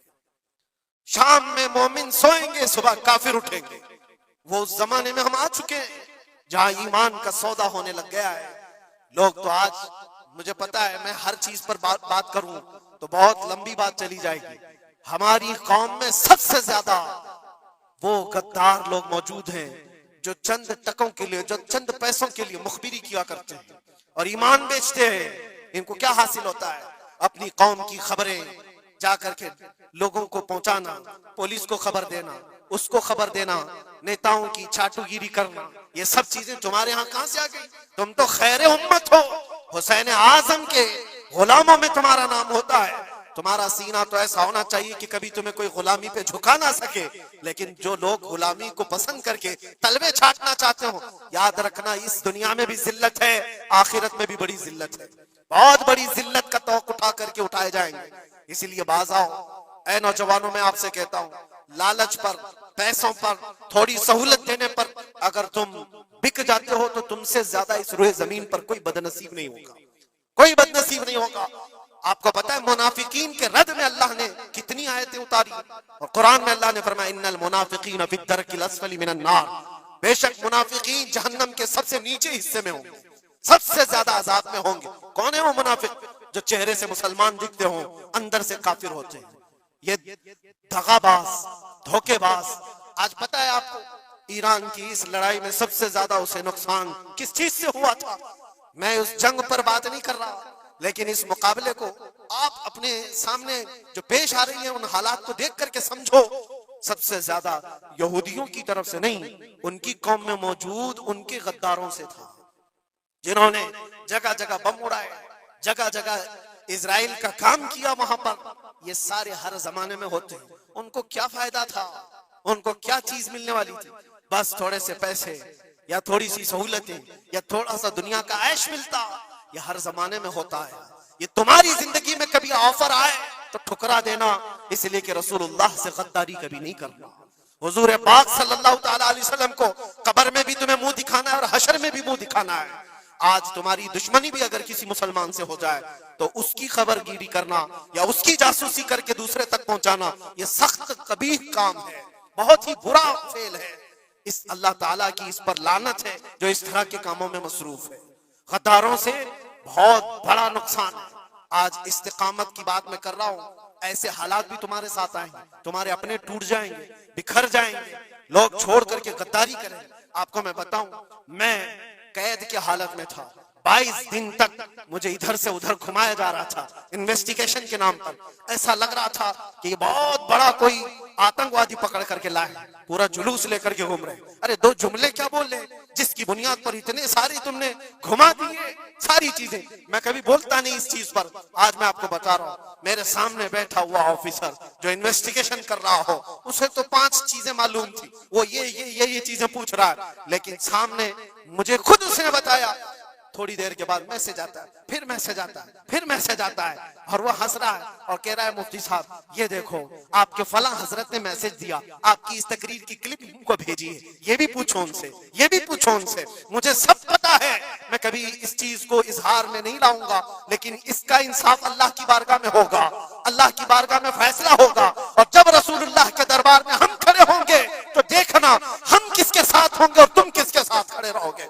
شام میں مومن سوئیں گے، صبح کافر اٹھیں گے. وہ اس زمانے میں ہم آ چکے ہیں جہاں ایمان کا سودا ہونے لگ گیا ہے. لوگ تو آج، مجھے پتا ہے میں ہر چیز پر بات کروں تو بہت لمبی بات چلی جائے گی. ہماری قوم میں سب سے زیادہ وہ غدار لوگ موجود ہیں جو چند ٹکوں کے لیے، جو چند پیسوں کے لیے مخبری کیا کرتے ہیں اور ایمان بیچتے ہیں. ان کو کیا حاصل ہوتا ہے؟ اپنی قوم کی خبریں جا کر کے لوگوں کو پہنچانا، پولیس کو خبر دینا، اس کو خبر دینا، نیتاؤں کی چاٹو گیری کرنا. یہ سب چیزیں تمہارے ہاں کہاں سے آ گئی؟ تم تو خیر امت ہو، حسین اعظم کے غلاموں میں تمہارا نام ہوتا ہے. تمہارا سینہ تو ایسا ہونا چاہیے کہ کبھی تمہیں کوئی غلامی پہ جھکا نہ سکے. لیکن جو لوگ غلامی کو پسند کر کے تلوے چھاٹنا چاہتے ہو، یاد رکھنا اس دنیا میں بھی ذلت ہے، آخرت میں بھی بڑی ذلت ہے. بہت بڑی ذلت کا توق اٹھا کر کے اٹھائے جائیں گے. اسی لیے باز آؤ اے نوجوانوں، میں آپ سے کہتا ہوں، لالچ پر، پیسوں پر، تھوڑی سہولت دینے پر اگر تم بک جاتے ہو تو تم سے زیادہ اس روئے زمین پر کوئی بدنصیب نہیں ہوگا، کوئی بدنصیب نہیں ہوگا. آپ کو پتا ہے منافقین کے رد میں اللہ نے کتنی آیتیں اتاری، اور قرآن میں اللہ نے فرمایا ان المنافقین فی الدرک الاسفل من النار، بے شک منافقین جہنم کے سب سے نیچے حصے میں ہوں گے، سب سے زیادہ عذاب میں ہوں گے. کون ہے وہ منافق؟ جو چہرے سے مسلمان دکھتے ہوں، اندر سے کافر ہوتے ہیں. یہ دغا باز، دھوکے باز. آج پتا ہے آپ کو ایران کی اس لڑائی میں سب سے زیادہ اسے نقصان کس چیز سے ہوا تھا؟ میں اس جنگ پر بات نہیں کر رہا، لیکن اس مقابلے کو آپ اپنے سامنے جو پیش آ رہی ہیں ان حالات کو دیکھ کر کے سمجھو. سب سے زیادہ یہودیوں کی طرف سے نہیں، ان کی قوم میں موجود ان کے غداروں سے تھا، جنہوں نے جگہ جگہ بم اڑائے، جگہ جگہ اسرائیل کا کام کیا وہاں پر. یہ سارے ہر زمانے میں ہوتے ہیں. ان کو کیا فائدہ تھا؟ ان کو کیا چیز ملنے والی تھی؟ بس تھوڑے سے پیسے یا تھوڑی سی سہولتیں یا تھوڑا سا دنیا کا عیش ملتا. یہ ہر زمانے میں ہوتا ہے. یہ تمہاری زندگی میں کبھی آفر آئے تو ٹھکرا دینا، اس لیے کہ رسول اللہ سے غداری کبھی نہیں کرنا. حضور پاک صلی اللہ تعالی علیہ وسلم کو قبر میں بھی تمہیں منہ دکھانا ہے اور حشر میں بھی منہ دکھانا ہے. آج تمہاری دشمنی بھی اگر کسی مسلمان سے ہو جائے تو اس کی خبر گیری کرنا یا اس کی جاسوسی کر کے دوسرے تک پہنچانا، یہ سخت قبیح کام ہے، بہت ہی برا فعل ہے. اس اللہ تعالیٰ کی اس پر لعنت ہے جو اس طرح کے کاموں میں مصروف ہے. غداروں سے بہت بڑا نقصان ہے. آج استقامت کی بات میں کر رہا ہوں، ایسے حالات بھی تمہارے ساتھ آئیں گے، تمہارے اپنے ٹوٹ جائیں گے، بکھر جائیں گے، لوگ چھوڑ کر کے غداری کریں گے۔ آپ کو میں بتاؤں، میں قید کی حالت میں تھا، 22 دن تک مجھے ادھر سے ادھر گھمایا جا رہا تھا انویسٹیگیشن کے نام پر۔ ایسا لگ رہا تھا کہ یہ بہت بڑا کوئی آتنکوادی پکڑ کر کے لائے، پورا جلوس لے کر کے گھوم رہے۔ ارے 2 جملے کیا بول لے جس کی بنیاد پر اتنے ساری تم نے گھما دیے ساری چیزیں۔ میں کبھی بولتا نہیں اس چیز پر، آج میں آپ کو بتا رہا ہوں، میرے سامنے بیٹھا ہوا آفیسر جو انویسٹیگیشن کر رہا ہو، اسے تو 5 چیزیں معلوم تھی، وہ یہ چیزیں پوچھ رہا ہے، لیکن سامنے مجھے خود اس نے بتایا۔ تھوڑی دیر کے بعد میسج آتا ہے، پھر میسج آتا ہے، پھر میسج آتا ہے، اور وہ ہنس رہا ہے اور کہہ رہا ہے مفتی صاحب یہ دیکھو آپ کے فلاں حضرت نے میسج دیا، آپ کی اس تقریر کی کلپ ان کو بھیجیے، یہ بھی پوچھو ان سے، یہ بھی پوچھو ان سے۔ مجھے سب پتا ہے، میں کبھی اس چیز کو اظہار میں نہیں لاؤں گا، لیکن اس کا انصاف اللہ کی بارگاہ میں ہوگا، اللہ کی بارگاہ میں فیصلہ ہوگا، اور جب رسول اللہ کے دربار میں ہم کھڑے ہوں گے تو دیکھنا ہم کس کے ساتھ ہوں گے اور تم کس کے ساتھ کھڑے رہو گے۔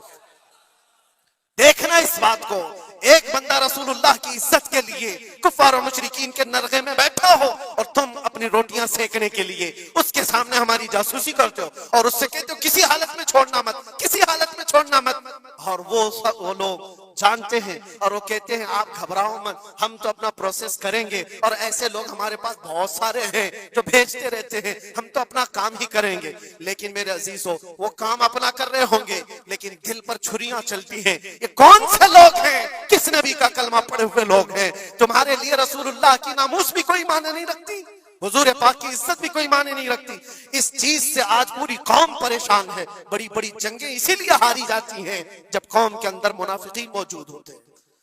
دیکھنا اس بات کو، ایک بندہ رسول اللہ کی عزت کے لیے کفار و مشرکین کے نرغے میں بیٹھا ہو اور تم اپنی روٹیاں سیکنے کے لیے اس کے سامنے ہماری جاسوسی کرتے ہو اور اس سے کہتے ہو کسی حالت میں چھوڑنا مت، کسی حالت میں چھوڑنا مت، اور وہ لوگ جانتے ہیں اور وہ کہتے ہیں آپ گھبراؤ مت، ہم تو اپنا پروسیس کریں گے، اور ایسے لوگ ہمارے پاس بہت سارے ہیں جو بھیجتے رہتے ہیں، ہم تو اپنا کام ہی کریں گے۔ لیکن میرے عزیزو، وہ کام اپنا کر رہے ہوں گے لیکن دل پر چھریاں چلتی ہیں۔ یہ کون سے لوگ ہیں؟ کس نبی کا کلمہ پڑھے ہوئے لوگ ہیں؟ تمہارے لیے رسول اللہ کی ناموس بھی کوئی معنی نہیں رکھتی، حضور پاک کی عزت بھی کوئی معنی نہیں رکھتی۔ اس چیز سے آج پوری قوم پریشان ہے۔ بڑی بڑی جنگیں اسی لیے ہاری جاتی ہیں جب قوم کے اندر منافقین موجود ہوتے ہیں۔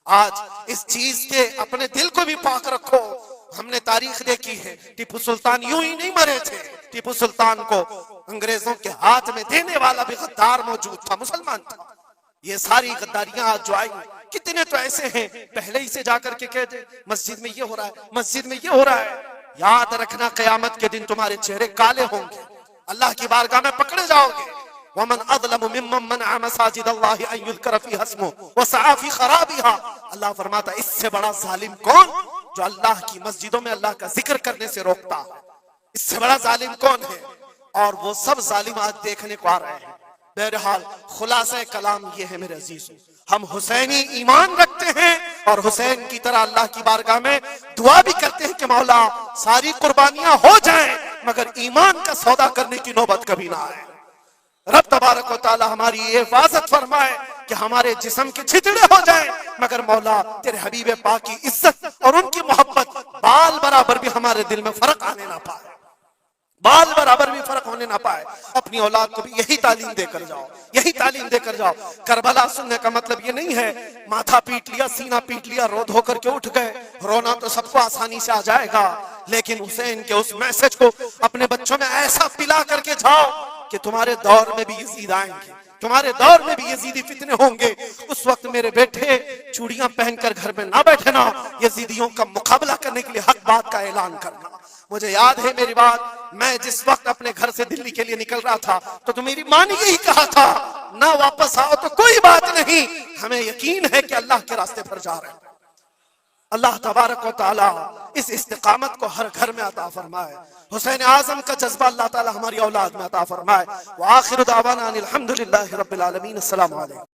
آج اس چیز کے اپنے دل کو بھی پاک رکھو۔ ہم نے تاریخ دیکھی ہے، ٹیپو سلطان یوں ہی نہیں مرے تھے، ٹیپو سلطان کو انگریزوں کے ہاتھ میں دینے والا بھی غدار موجود تھا، مسلمان تھا۔ یہ ساری غداریاں آج جو آئی، کتنے تو ایسے ہیں پہلے ہی سے جا کر کے کہتے مسجد میں یہ ہو رہا ہے، مسجد میں یہ ہو رہا ہے۔ یاد رکھنا قیامت کے دن تمہارے چہرے کالے ہوں گے، اللہ کی بارگاہ میں پکڑے جاؤ گے۔ وَمَنْ أَظْلَمُ مِمَّنْ مَنَعَ مَسَاجِدَ اللَّهِ أَن يُذْكَرَ فِيهَا اسْمُهُ وَسَعَىٰ فِي خَرَابِهَا۔ اللہ فرماتا ہے اس سے بڑا ظالم کون؟ جو اللہ کی مسجدوں میں اللہ کا ذکر کرنے سے روکتا ہے، اس سے بڑا ظالم کون ہے؟ اور وہ سب ظالم آج دیکھنے کو آ رہے ہیں۔ بہرحال خلاصہ کلام یہ ہے میرے عزیزو، ہم حسینی ایمان رکھتے ہیں اور حسین کی طرح اللہ کی بارگاہ میں دعا بھی کرتے ہیں کہ مولا ساری قربانیاں ہو جائیں مگر ایمان کا سودا کرنے کی نوبت کبھی نہ آئے۔ رب تبارک و تعالی ہماری یہ حفاظت فرمائے کہ ہمارے جسم کے چھتڑے ہو جائیں مگر مولا تیرے حبیب پاک کی عزت اور ان کی محبت بال برابر بھی ہمارے دل میں فرق آنے نہ پائے، بال برابر بھی فرق ہونے نہ پائے۔ اپنی اولاد کو بھی یہی تعلیم دے کر جاؤ، یہی تعلیم دے کر جاؤ۔ کربلا سننے کا مطلب یہ نہیں ہے ماتھا پیٹ لیا، سینہ پیٹ لیا، رو دھو کر کے اٹھ گئے۔ رونا تو سب کو آسانی سے آ جائے گا، لیکن حسین کے اس میسج کو اپنے بچوں میں ایسا پلا کر کے جاؤ کہ تمہارے دور میں بھی یزید آئیں گے، تمہارے دور میں بھی یزیدی فتنے ہوں گے۔ اس وقت میرے بیٹے چوڑیاں پہن کر گھر میں نہ بیٹھنا، یزیدیوں کا مقابلہ کرنے کے لیے حق بات کا اعلان کرنا۔ مجھے یاد ہے میری بات، میں جس وقت اپنے گھر سے دلی کے لیے نکل رہا تھا تو میری ماں نے یہی کہا تھا، نہ واپس آؤ تو کوئی بات نہیں، ہمیں یقین ہے کہ اللہ کے راستے پر جا رہے ہیں۔ اللہ تبارک و تعالی اس استقامت کو ہر گھر میں عطا فرمائے، حسین اعظم کا جذبہ اللہ تعالی ہماری اولاد میں عطا فرمائے۔ وآخر دعوانا ان الحمدللہ رب العالمین۔ السلام علیکم۔